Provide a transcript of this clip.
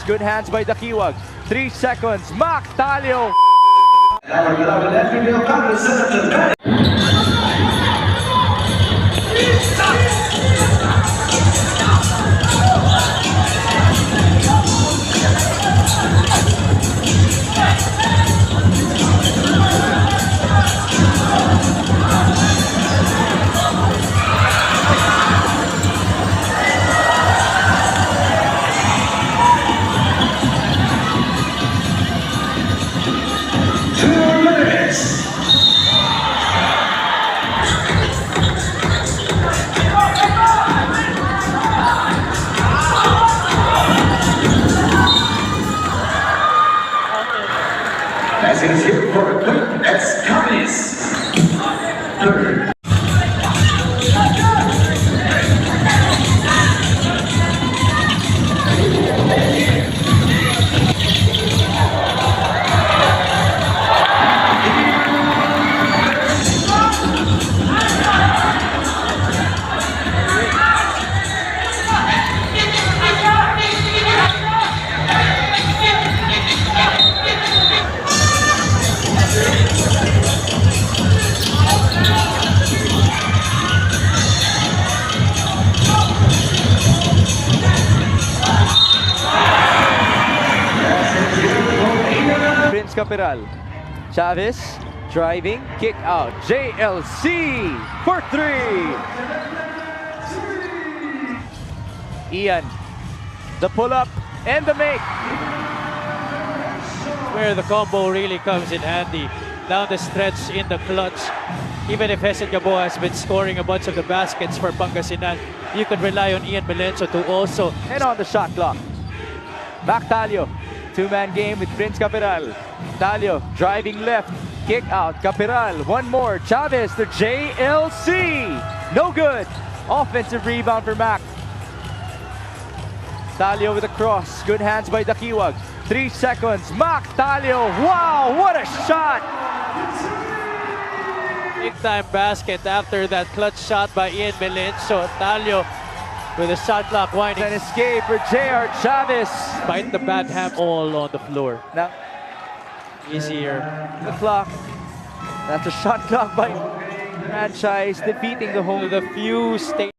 Good hands by Dakiwag. 3 seconds. Mac Talio. As it is here for a quick ex-communist. Third. Capiral. Chavez driving, kick out. JLC for 3. Ian, the pull up and the make. Where the combo really comes in handy. Down the stretch in the clutch. Even if Hesed Gabo has been scoring a bunch of the baskets for Pangasinan, you could rely on Ian Melencio to also. And on the shot clock. Mac Talio. 2-man game with Prince Capiral. Talio driving left, kick out. Capiral, one more. Chavez, the JLC. No good. Offensive rebound for Mac. Talio with a cross. Good hands by Dakiwag. 3 seconds. Mac Talio. Wow, what a shot. Big time basket after that clutch shot by Ian Melencio. Talio with a shot clock winding. An escape for JR Chavez. Fight the bad ham all on the floor. Now, Easier. the clock. That's a shot clock by franchise defeating the whole. The few states.